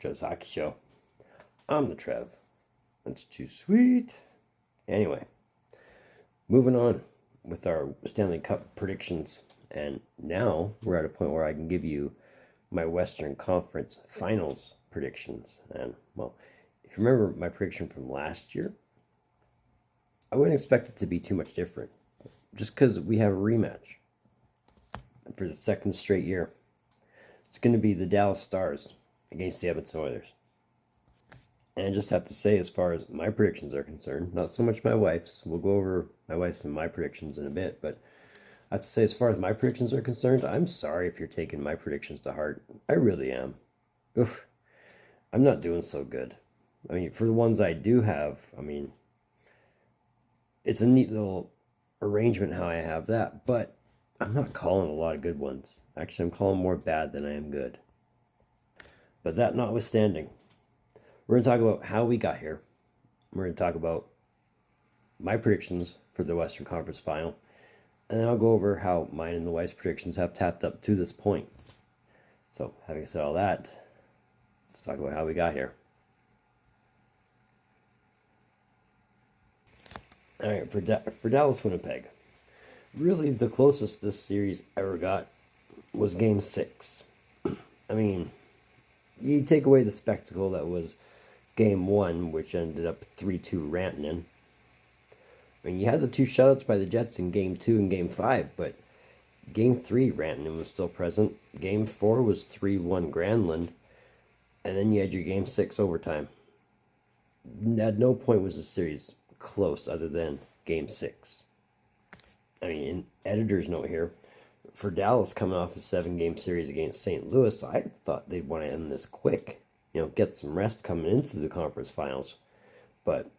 Trev's Hockey Show. I'm the Trev. That's too sweet. Anyway, moving on with our Stanley Cup predictions. And now we're at a point where I can give you my Western Conference Finals predictions. And, well, if you remember my prediction from last year, I wouldn't expect it to be too much different. Just because we have a rematch for the second straight year. It's going to be the Dallas Stars against the Edmonton Oilers. And I just have to say, as far as my predictions are concerned, not so much my wife's. We'll go over my wife's and my predictions in a bit. But I have to say, as far as my predictions are concerned, I'm sorry if you're taking my predictions to heart. I really am. Oof. I'm not doing so good. I mean, for the ones I do have, I mean, it's a neat little arrangement how I have that. But I'm not calling a lot of good ones. Actually, I'm calling more bad than I am good. But that notwithstanding, we're going to talk about how we got here. We're going to talk about my predictions for the Western Conference Final. And then I'll go over how mine and the wife's predictions have tapped up to this point. So, having said all that, let's talk about how we got here. All right, for Dallas Winnipeg, really the closest this series ever got was Game 6. I mean, you take away the spectacle that was Game 1, which ended up 3-2 Rantanen. I mean, you had the two shutouts by the Jets in Game 2 and Game 5, but Game 3, Rantanen was still present. Game 4 was 3-1 Granlund. And then you had your Game 6 overtime. At no point was the series close other than Game 6. I mean, in editor's note here, for Dallas coming off a 7-game series against St. Louis, I thought they'd want to end this quick. You know, get some rest coming into the conference finals. But,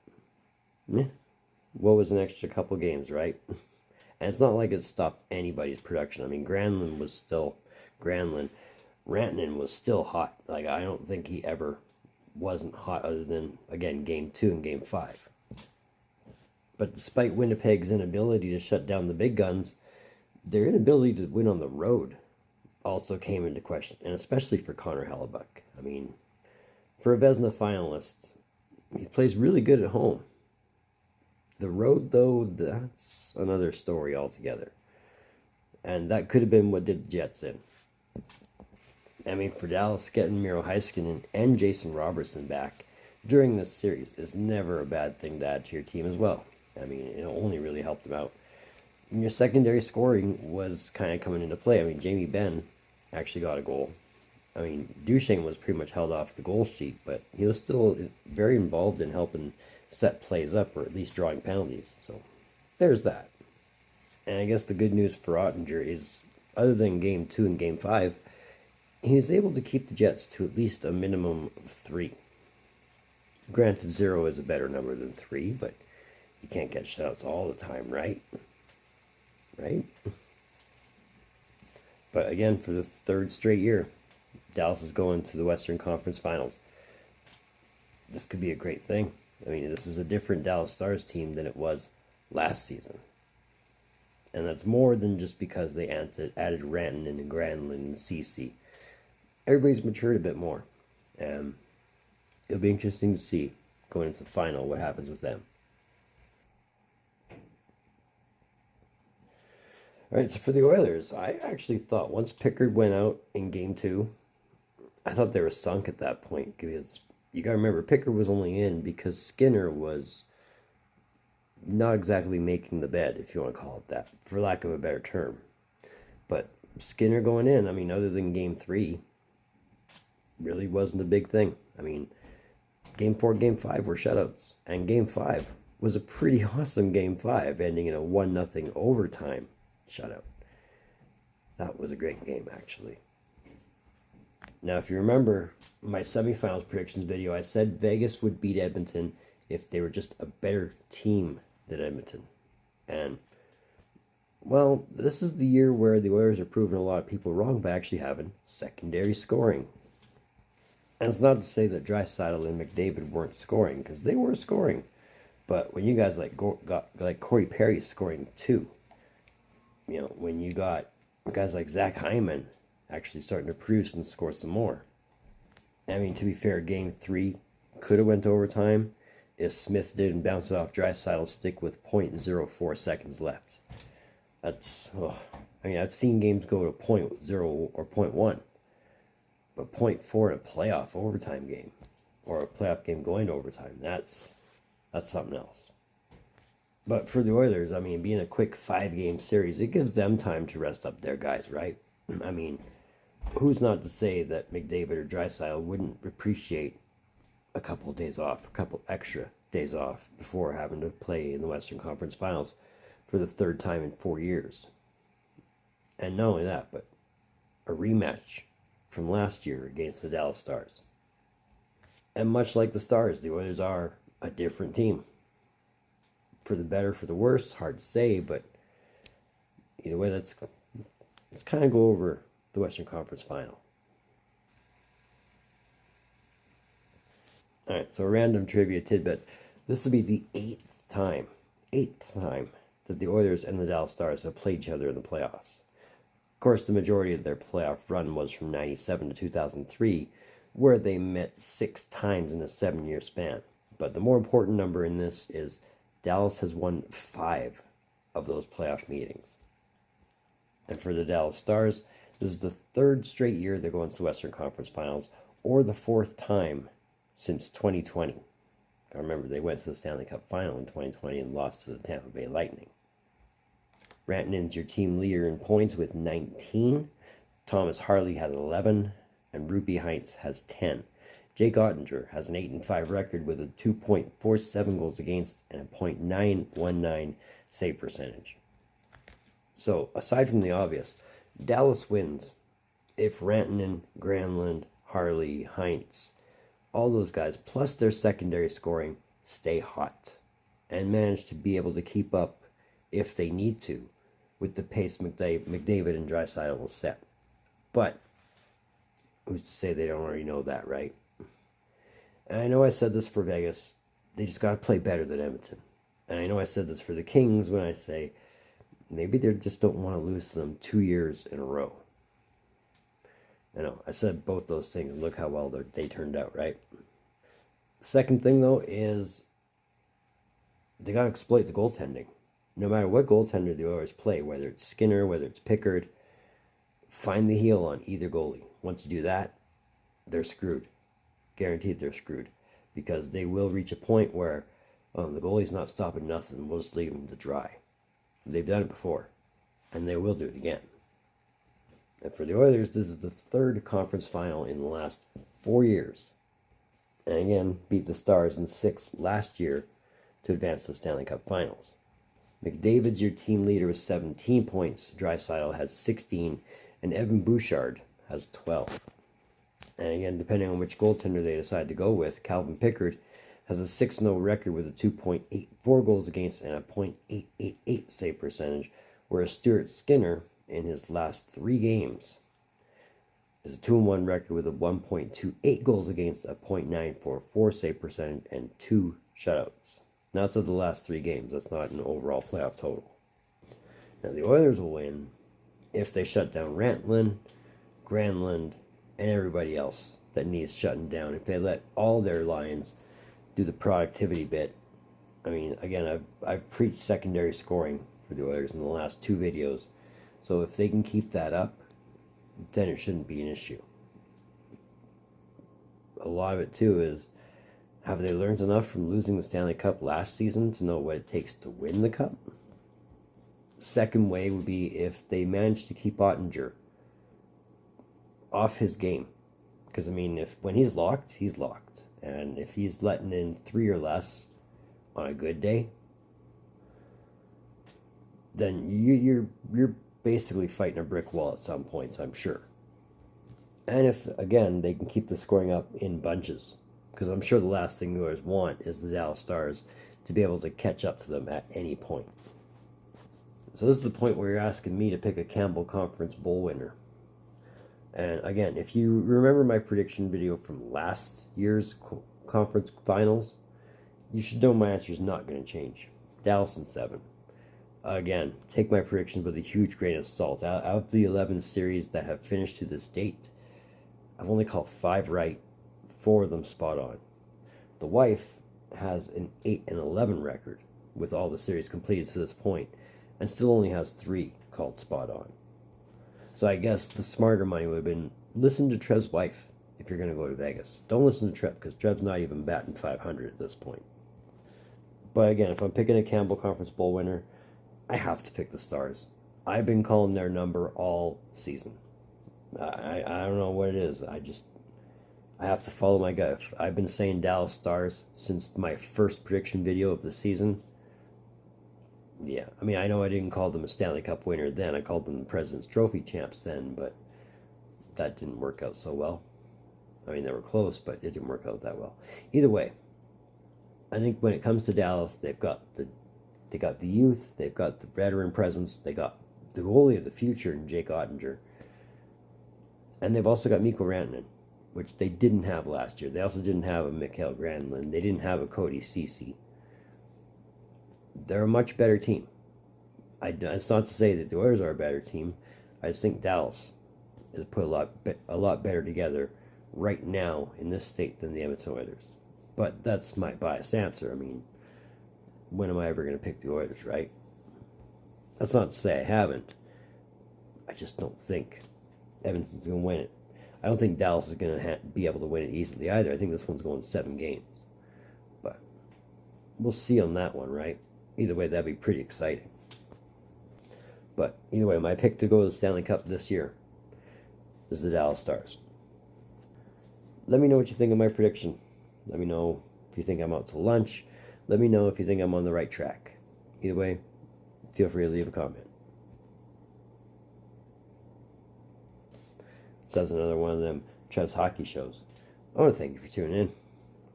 what was an extra couple games, right? And it's not like it stopped anybody's production. I mean, Rantanen was still hot. Like, I don't think he ever wasn't hot other than, again, Game 2 and Game 5. But despite Winnipeg's inability to shut down the big guns, their inability to win on the road also came into question, and especially for Connor Hellebuyck. I mean, for a Vezina finalist, he plays really good at home. The road, though, that's another story altogether. And that could have been what did the Jets in. I mean, for Dallas, getting Miro Heiskanen and Jason Robertson back during this series is never a bad thing to add to your team as well. I mean, it only really helped them out. And your secondary scoring was kind of coming into play. I mean, Jamie Benn actually got a goal. I mean, Duchesne was pretty much held off the goal sheet, but he was still very involved in helping set plays up, or at least drawing penalties. So, there's that. And I guess the good news for Ottinger is, other than Game 2 and Game 5, he was able to keep the Jets to at least a minimum of 3. Granted, 0 is a better number than 3, but you can't get shutouts all the time, right? Right? But again, for the third straight year, Dallas is going to the Western Conference Finals. This could be a great thing. I mean, this is a different Dallas Stars team than it was last season. And that's more than just because they added Rantanen and Granlund and CC. Everybody's matured a bit more. And it'll be interesting to see, going into the final, what happens with them. All right, so for the Oilers, I actually thought once Pickard went out in Game 2, I thought they were sunk at that point, because you got to remember, Pickard was only in because Skinner was not exactly making the bed, if you want to call it that, for lack of a better term. But Skinner going in, I mean, other than Game 3, really wasn't a big thing. I mean, Game 4, Game 5 were shutouts, and Game 5 was a pretty awesome Game 5, ending in a 1-0 overtime shutout. That was a great game, actually. Now, if you remember my semifinals predictions video, I said Vegas would beat Edmonton if they were just a better team than Edmonton. And, well, this is the year where the Oilers are proving a lot of people wrong by actually having secondary scoring. And it's not to say that Draisaitl and McDavid weren't scoring, because they were scoring. But when you guys got Corey Perry scoring too, you know, when you got guys like Zach Hyman actually starting to produce and score some more, I mean, to be fair, game 3 could have went to overtime if Smith didn't bounce it off Draisaitl's stick with .04 seconds left. That's, oh, I mean, I've seen games go to .0 or .1, but .4 in a playoff overtime game, or a playoff game going to overtime, that's something else. But for the Oilers, I mean, being a quick 5-game series, it gives them time to rest up their guys, right? I mean, who's not to say that McDavid or Draisaitl wouldn't appreciate a couple of days off, a couple extra days off before having to play in the Western Conference Finals for the 3rd time in 4 years. And not only that, but a rematch from last year against the Dallas Stars. And much like the Stars, the Oilers are a different team. For the better, for the worse, hard to say, but either way, let's kind of go over the Western Conference Final. All right, so a random trivia tidbit. This will be the 8th time that the Oilers and the Dallas Stars have played each other in the playoffs. Of course, the majority of their playoff run was from 97 to 2003, where they met 6 times in a 7-year span. But the more important number in this is Dallas has won 5 of those playoff meetings. And for the Dallas Stars, this is the 3rd straight year they're going to the Western Conference Finals, or the 4th time since 2020. I remember they went to the Stanley Cup Final in 2020 and lost to the Tampa Bay Lightning. Rantanen's your team leader in points with 19. Thomas Harley has 11, and Rupi Heinz has 10. Jake Ottinger has an 8-5 record with a 2.47 goals against and a .919 save percentage. So, aside from the obvious, Dallas wins if Rantanen, Granlund, Harley, Heinz, all those guys, plus their secondary scoring, stay hot and manage to be able to keep up, if they need to, with the pace McDavid and Draisaitl will set. But who's to say they don't already know that, right? And I know I said this for Vegas. They just got to play better than Edmonton. And I know I said this for the Kings when I say maybe they just don't want to lose to them 2 years in a row. I know, I said both those things. Look how well they turned out, right? Second thing, though, is they got to exploit the goaltending. No matter what goaltender the Oilers play, whether it's Skinner, whether it's Pickard, find the heel on either goalie. Once you do that, they're screwed. Guaranteed they're screwed. Because they will reach a point where the goalie's not stopping nothing. We'll just leave them to dry. They've done it before. And they will do it again. And for the Oilers, this is the 3rd conference final in the last 4 years. And again, beat the Stars in 6 last year to advance to the Stanley Cup Finals. McDavid's your team leader with 17 points. Draisaitl has 16. And Evan Bouchard has 12. And again, depending on which goaltender they decide to go with, Calvin Pickard has a 6-0 record with a 2.84 goals against and a .888 save percentage, whereas Stuart Skinner, in his last 3 games, is a 2-1 record with a 1.28 goals against, a .944 save percentage, and 2 shutouts. Now, that's of the last 3 games. That's not an overall playoff total. Now, the Oilers will win if they shut down Rantanen, Granlund, and everybody else that needs shutting down. If they let all their lines do the productivity bit. I mean, again, I've preached secondary scoring for the Oilers in the last 2 videos. So if they can keep that up, then it shouldn't be an issue. A lot of it, too, is have they learned enough from losing the Stanley Cup last season to know what it takes to win the Cup? Second way would be if they manage to keep Ottinger off his game. Because, I mean, when he's locked, he's locked. And if he's letting in 3 or less on a good day, then you're basically fighting a brick wall at some points, I'm sure. And if, again, they can keep the scoring up in bunches, because I'm sure the last thing the Oilers want is the Dallas Stars to be able to catch up to them at any point. So this is the point where you're asking me to pick a Campbell Conference Bowl winner. And again, if you remember my prediction video from last year's conference finals, you should know my answer is not going to change. Dallas in 7. Again, take my predictions with a huge grain of salt. Out of the 11 series that have finished to this date, I've only called 5 right 4 of them spot on. The wife has an 8-11 record with all the series completed to this point, and still only has 3 called spot on. So I guess the smarter money would have been, listen to Trev's wife if you're going to go to Vegas. Don't listen to Trev, because Trev's not even batting 500 at this point. But again, if I'm picking a Campbell Conference Bowl winner, I have to pick the Stars. I've been calling their number all season. I don't know what it is. I have to follow my gut. I've been saying Dallas Stars since my first prediction video of the season. Yeah, I mean, I know I didn't call them a Stanley Cup winner then. I called them the President's Trophy champs then, but that didn't work out so well. I mean, they were close, but it didn't work out that well. Either way, I think when it comes to Dallas, they got the youth, they've got the veteran presence, they got the goalie of the future in Jake Ottinger, and they've also got Mikko Rantanen, which they didn't have last year. They also didn't have a Mikael Granlund. They didn't have a Cody Ceci. They're a much better team. It's not to say that the Oilers are a better team. I just think Dallas is put a lot better together right now in this state than the Edmonton Oilers. But that's my biased answer. I mean, when am I ever going to pick the Oilers, right? That's not to say I haven't. I just don't think Edmonton's going to win it. I don't think Dallas is going to be able to win it easily either. I think this one's going 7 games. But we'll see on that one, right? Either way, that'd be pretty exciting. But either way, my pick to go to the Stanley Cup this year is the Dallas Stars. Let me know what you think of my prediction. Let me know if you think I'm out to lunch. Let me know if you think I'm on the right track. Either way, feel free to leave a comment. So that's another one of them Trev's hockey shows. I want to thank you for tuning in.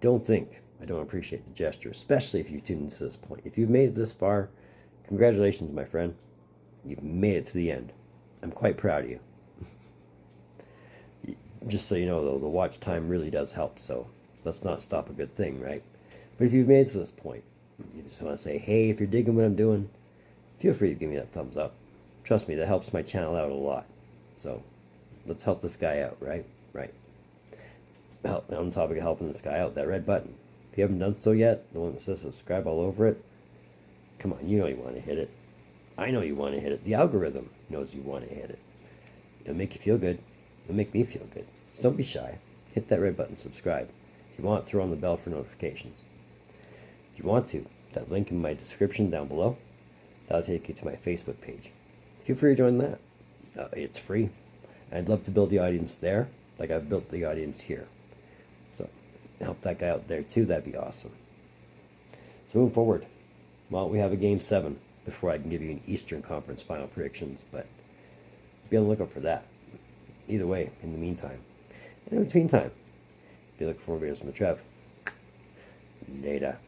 Don't think I don't appreciate the gesture, especially if you've tuned into this point. If you've made it this far, congratulations, my friend. You've made it to the end. I'm quite proud of you. Just so you know, though, the watch time really does help, so let's not stop a good thing, right? But if you've made it to this point, you just want to say, hey, if you're digging what I'm doing, feel free to give me that thumbs up. Trust me, that helps my channel out a lot. So let's help this guy out, right? Right. On the topic of helping this guy out, that red button. If you haven't done so yet, the one that says subscribe all over it, come on, you know you want to hit it. I know you want to hit it. The algorithm knows you want to hit it. It'll make you feel good. It'll make me feel good. So don't be shy. Hit that red button, subscribe. If you want, throw on the bell for notifications. If you want to, that link in my description down below, that'll take you to my Facebook page. Feel free to join that. It's free. I'd love to build the audience there, like I've built the audience here. So help that guy out there too. That'd be awesome. So moving forward, well, we have a Game 7 before I can give you an Eastern Conference final predictions, but be on the lookout for that. Either way, in the meantime, and in between time, be looking for more videos from the Trev. Later.